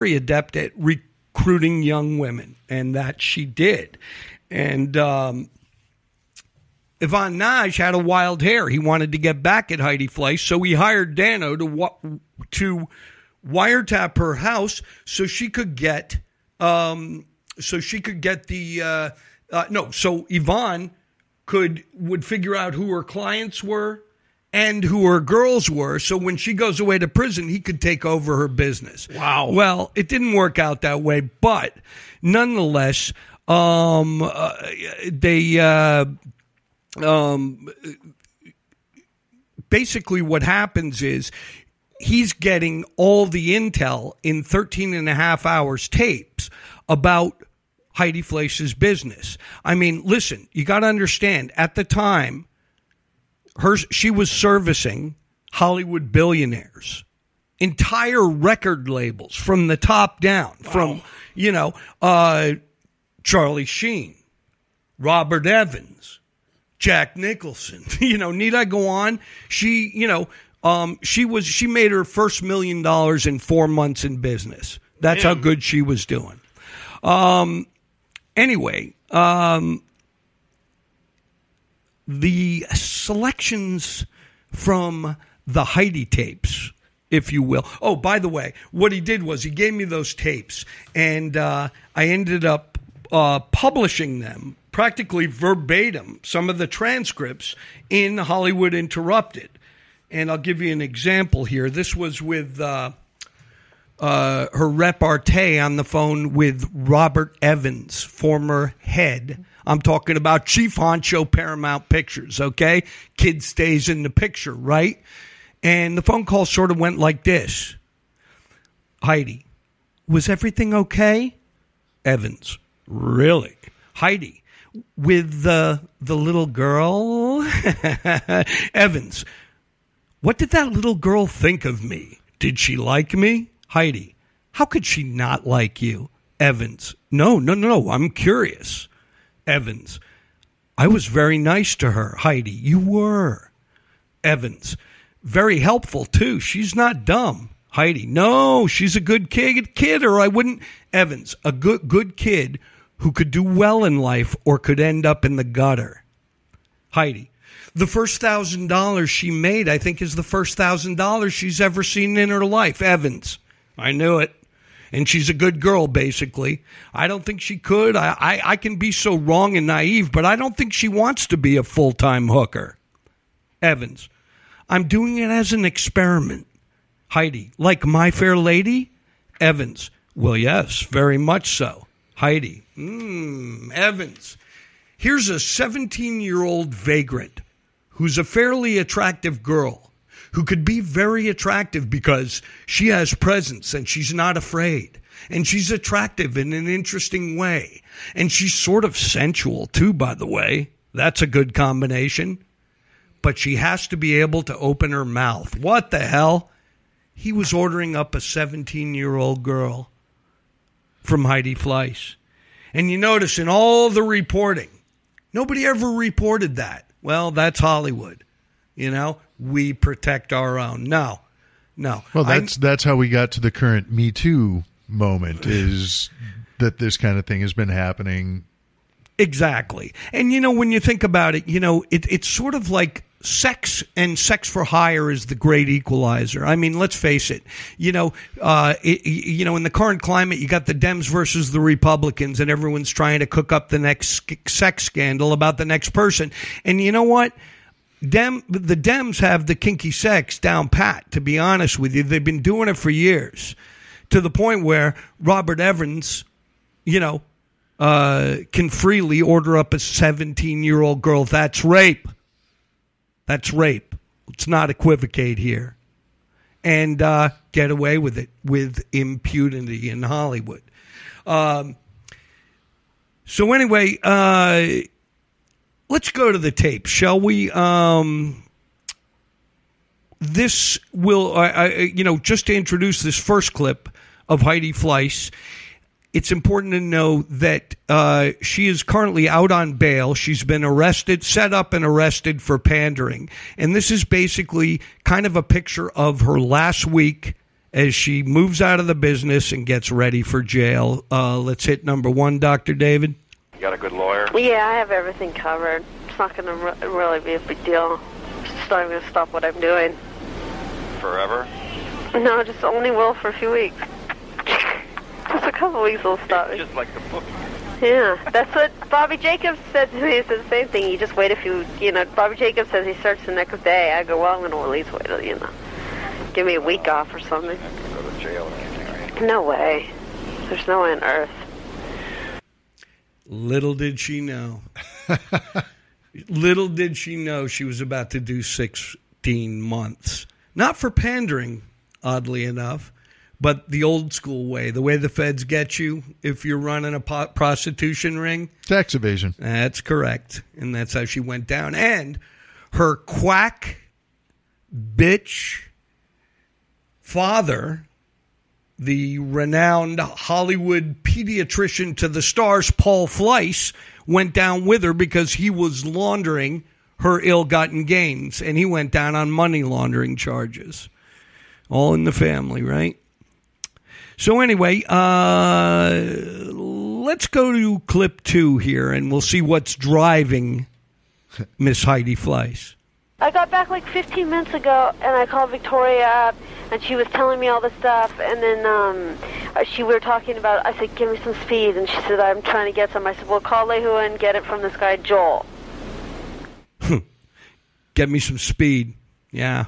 very adept at recruiting young women, and that she did. And Ivan Naj had a wild hair. He wanted to get back at Heidi Fleiss, so he hired Dano to wiretap her house so she could get so Yvonne would figure out who her clients were and who her girls were, so when she goes away to prison, he could take over her business. Wow. Well, it didn't work out that way, but nonetheless, basically what happens is he's getting all the intel in 13 and a half hours tapes about Heidi Fleiss's business. I mean, listen, you got to understand, at the time, she was servicing Hollywood billionaires, entire record labels from the top down, from, Charlie Sheen, Robert Evans, Jack Nicholson. Need I go on? She made her first $1 million in 4 months in business. That's how good she was doing. Anyway, the selections from the Heidi tapes, if you will. Oh, by the way, what he did was he gave me those tapes, and I ended up publishing them practically verbatim, some of the transcripts in Hollywood Interrupted. And I'll give you an example here. This was with her repartee on the phone with Robert Evans, former head. I'm talking about Chief Honcho Paramount Pictures, okay? Kid stays in the picture, right? And the phone call sort of went like this. Heidi, was everything okay? Evans, really? Heidi, with the little girl? Evans, what did that little girl think of me? Did she like me? Heidi, how could she not like you? Evans, no, I'm curious. Evans, I was very nice to her. Heidi, you were. Evans, very helpful too. She's not dumb. Heidi, no, she's a good kid, or I wouldn't. Evans, a good kid who could do well in life or could end up in the gutter. Heidi, the first $1,000 she made, I think, is the first $1,000 she's ever seen in her life. Evans, I knew it. And she's a good girl, basically. I don't think she could. I can be so wrong and naive, but I don't think she wants to be a full-time hooker. Evans, I'm doing it as an experiment. Heidi, like My Fair Lady? Evans, well, yes, very much so. Heidi, Evans, here's a 17-year-old vagrant who's a fairly attractive girl, who could be very attractive because she has presence and she's not afraid. And she's attractive in an interesting way. And she's sort of sensual too, by the way. That's a good combination. But she has to be able to open her mouth. What the hell? He was ordering up a 17-year-old girl from Heidi Fleiss. And you notice in all the reporting, nobody ever reported that. Well, that's Hollywood. We protect our own. No. Well, that's how we got to the current Me Too moment, is that this kind of thing has been happening. Exactly. And, when you think about it, it's sort of like sex and sex for hire is the great equalizer. I mean, let's face it. In the current climate, you got the Dems versus the Republicans, and everyone's trying to cook up the next sex scandal about the next person. And you know what? The Dems have the kinky sex down pat, to be honest with you. They've been doing it for years, to the point where Robert Evans, can freely order up a 17-year-old girl. That's rape. That's rape. Let's not equivocate here. And get away with it with impunity in Hollywood. So anyway, let's go to the tape, shall we? This will, just to introduce this first clip of Heidi Fleiss, it's important to know that she is currently out on bail. She's been set up and arrested for pandering. And this is basically kind of a picture of her last week as she moves out of the business and gets ready for jail. Let's hit number 1, Dr. David. You got a good lawyer? Yeah, I have everything covered. It's not going to really be a big deal. It's just not going to stop what I'm doing. Forever? No, just only will for a few weeks. Just a couple weeks will stop me. Just like the book. Yeah, that's what Bobby Jacobs said to me. He said the same thing. You just wait a few, Bobby Jacobs says he starts the next day. I go, well, I'm going to at least wait, give me a week off or something. You're not going to go to jail or anything, right? No way. There's no way on earth. Little did she know. Little did she know she was about to do 16 months. Not for pandering, oddly enough, but the old school way, the way the feds get you if you're running a prostitution ring. Tax evasion. That's correct. And that's how she went down. And her quack bitch father, the renowned Hollywood pediatrician to the stars, Paul Fleiss, went down with her because he was laundering her ill-gotten gains, and he went down on money laundering charges. All in the family, right? So anyway, let's go to clip 2 here, and we'll see what's driving Miss Heidi Fleiss. I got back like 15 minutes ago, and I called Victoria up, and she was telling me all this stuff, and then we were talking about, I said, give me some speed, and she said, I'm trying to get some. I said, well, call Lehu and get it from this guy, Joel. Get me some speed. Yeah.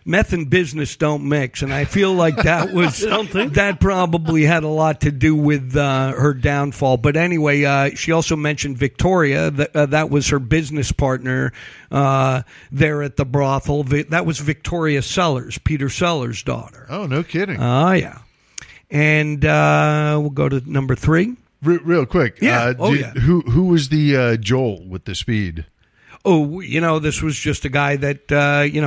Meth and business don't mix, and I feel like that was that probably had a lot to do with her downfall. But anyway, she also mentioned Victoria. That was her business partner there at the brothel. That was Victoria Sellers, Peter Sellers' daughter. Oh, no kidding. Oh, yeah. And we'll go to number 3. Real quick. Yeah. Who was the Joel with the speed? Oh, this was just a guy that,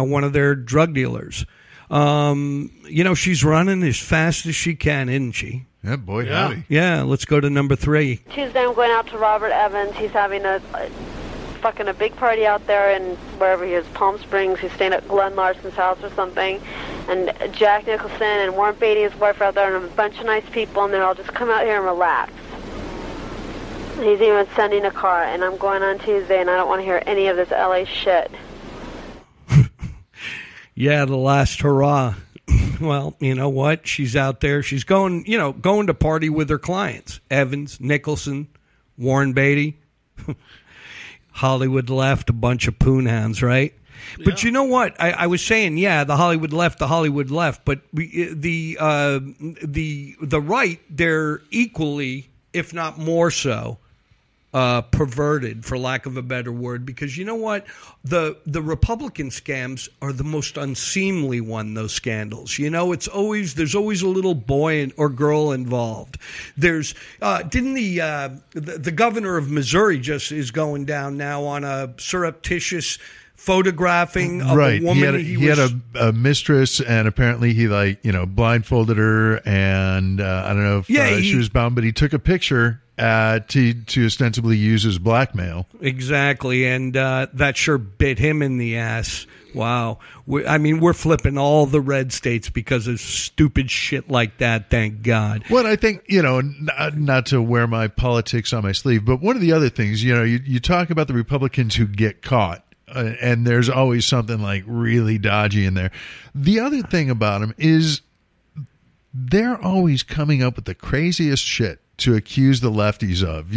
one of their drug dealers. She's running as fast as she can, isn't she? Yeah, boy, howdy. Yeah, let's go to number 3. Tuesday I'm going out to Robert Evans. He's having a big party out there in wherever he is, Palm Springs. He's staying at Glenn Larson's house or something. And Jack Nicholson and Warren Beatty, his wife, are out there, and a bunch of nice people, and then I'll just come out here and relax. He's even sending a car, and I'm going on Tuesday, and I don't want to hear any of this LA shit. Yeah, the last hurrah. Well, you know what? She's out there. She's going to party with her clients. Evans, Nicholson, Warren Beatty. Hollywood left, a bunch of poonhounds, right? Yeah. But you know what? I was saying, the Hollywood left, but the right, they're equally, if not more so, perverted, for lack of a better word, because you know what? The Republican scams are the most unseemly one, those scandals. There's always a little boy or girl involved. There's didn't the governor of Missouri just is going down now on a surreptitious photographing of a woman. He had a mistress, and apparently he blindfolded her, and I don't know if she was bound, but he took a picture to ostensibly use as blackmail. Exactly, and that sure bit him in the ass. Wow. We're flipping all the red states because of stupid shit like that, thank God. Well, I think, not to wear my politics on my sleeve, but one of the other things, you talk about the Republicans who get caught, and there's always something like really dodgy in there. The other thing about them is they're always coming up with the craziest shit to accuse the lefties of,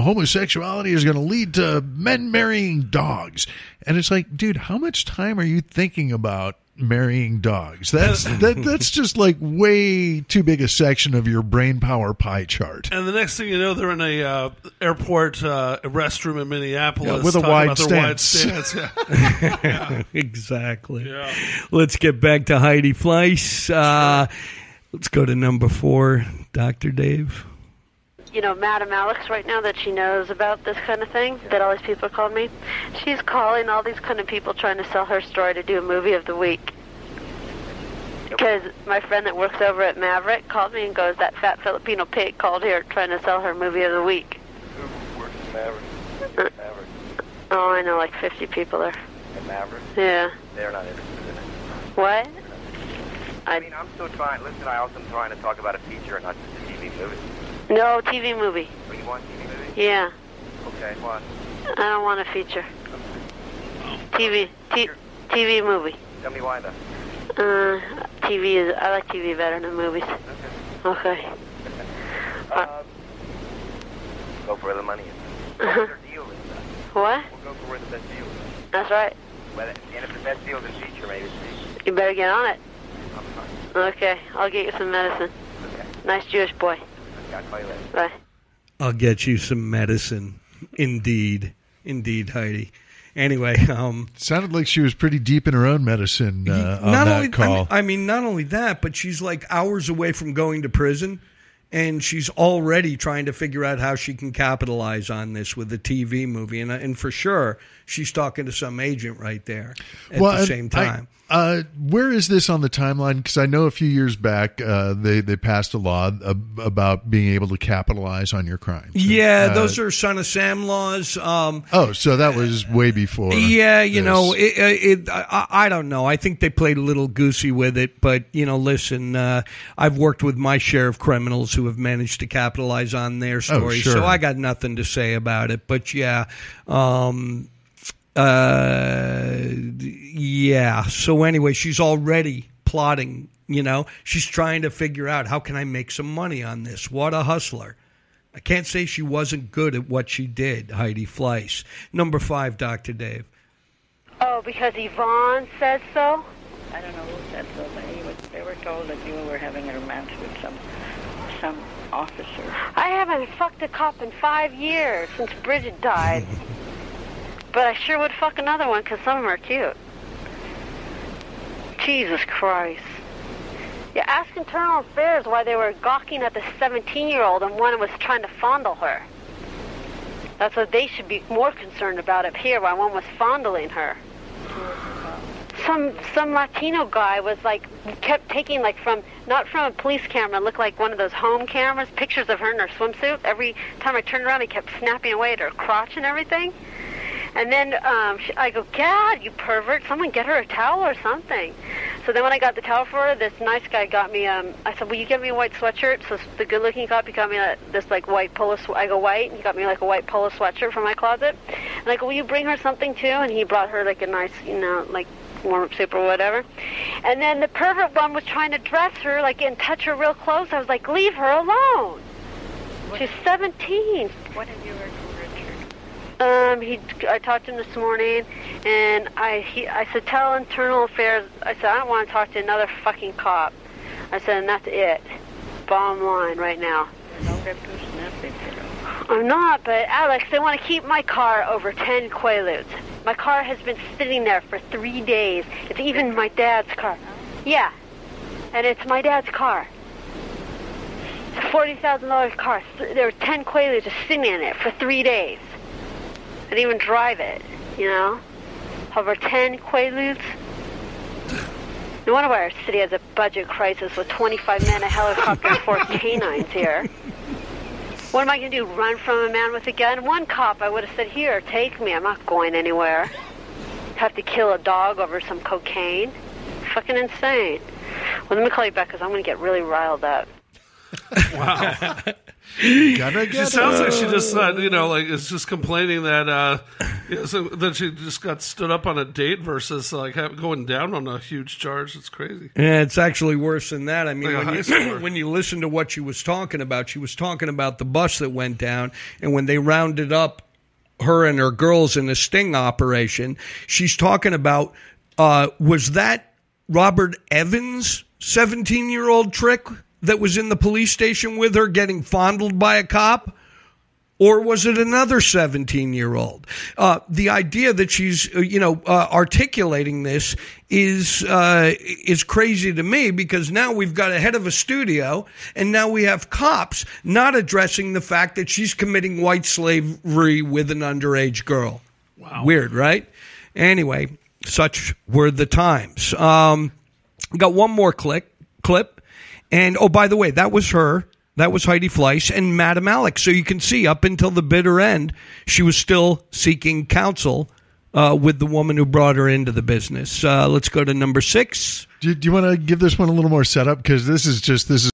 homosexuality is going to lead to men marrying dogs. And it's like, dude, how much time are you thinking about marrying dogs? That's just like way too big a section of your brain power pie chart. And the next thing you know, they're in a airport restroom in Minneapolis with a wide stance. Yeah. Exactly. Yeah. Let's get back to Heidi Fleiss. Let's go to number 4, Dr. Dave. Madam Alex right now, that she knows about this kind of thing, that all these people called me. She's calling all these kind of people trying to sell her story to do a movie of the week. Because my friend that works over at Maverick called me and goes, that fat Filipino pig called here trying to sell her movie of the week. Who works at Maverick? Oh, I know like 50 people there. At Maverick? Yeah. They're not interested in it. What? They're not I mean, I'm still trying. Listen, I also am trying to talk about a feature, not just a TV movie. No, TV movie. Oh, you want TV movie? Yeah. Okay, what? I don't want a feature. TV movie. Tell me why, though. I like TV better than movies. Okay. Go for where the money is. What's your deal is that? What? We'll go for where the best deal is. That's right. Well, and if the best deal is a feature, maybe it's a feature. You better get on it. I'm fine. Okay, I'll get you some medicine. Okay. Nice Jewish boy. Okay, I'll call you later. Bye. I'll get you some medicine. Indeed, Heidi. Anyway, sounded like she was pretty deep in her own medicine on that call. I mean, not only that, but she's like hours away from going to prison, and she's already trying to figure out how she can capitalize on this with the TV movie. And for sure, she's talking to some agent right there at the same time. Where is this on the timeline? Because I know a few years back they passed a law about being able to capitalize on your crimes. Yeah, those are Son of Sam laws. So that was way before. Yeah, I don't know. I think they played a little goosey with it. But, listen, I've worked with my share of criminals who have managed to capitalize on their stories. Sure. So I got nothing to say about it. But, yeah. So anyway, she's already plotting, she's trying to figure out how can I make some money on this? What a hustler. I can't say she wasn't good at what she did, Heidi Fleiss. Number 5, Dr. Dave. Oh, because Yvonne said so? I don't know who said so, but they were told that you were having a romance with some officer. I haven't fucked a cop in 5 years since Bridget died. But I sure would fuck another one because some of them are cute. Jesus Christ. Yeah, ask Internal Affairs why they were gawking at the 17-year-old and one was trying to fondle her. That's what they should be more concerned about up here, why one was fondling her. Some Latino guy was kept taking not from a police camera, looked like one of those home cameras, pictures of her in her swimsuit. Every time I turned around, he kept snapping away at her crotch and everything. And then I go, God, you pervert, someone get her a towel or something. So then when I got the towel for her, this nice guy got me, I said, will you get me a white sweatshirt? So the good-looking cop, he got me this white polo, I go, white? And he got me a white polo sweatshirt from my closet. And I go, will you bring her something too? And he brought her a nice, warm-up soup or whatever. And then the pervert one was trying to dress her, and touch her real close. I was like, leave her alone. She's 17. What have you heard from Richard? I talked to him this morning, and I said, tell Internal Affairs, I said, I don't want to talk to another fucking cop. I said, and that's it. Bottom line right now. I'm not, but Alex, they want to keep my car over 10 Quaaludes. My car has been sitting there for 3 days. It's even my dad's car. Yeah, and it's my dad's car. It's a $40,000 car. There were 10 Quaaludes just sitting in it for 3 days. I didn't even drive it, Over 10 Quaaludes. No wonder why our city has a budget crisis with 25 men, a helicopter, and 4 canines here. What am I going to do, run from a man with a gun? One cop, I would have said, here, take me. I'm not going anywhere. Have to kill a dog over some cocaine. Fucking insane. Well, let me call you back because I'm going to get really riled up. Wow. She sounds like she just, is just complaining that that she just got stood up on a date versus going down on a huge charge. It's crazy. Yeah, it's actually worse than that. I mean, when you listen to what she was talking about the bus that went down, and when they rounded up her and her girls in a sting operation, she's talking about, was that Robert Evans' 17-year-old trick that was in the police station with her getting fondled by a cop? Or was it another 17-year-old? The idea that she's, articulating this is crazy to me, because now we've got a head of a studio, and now we have cops not addressing the fact that she's committing white slavery with an underage girl. Wow. Weird, right? Anyway, such were the times. Got one more clip. And, oh, by the way, that was her. That was Heidi Fleiss and Madam Alex. So you can see up until the bitter end, she was still seeking counsel with the woman who brought her into the business. Let's go to number 6. Do you want to give this one a little more setup? Because this is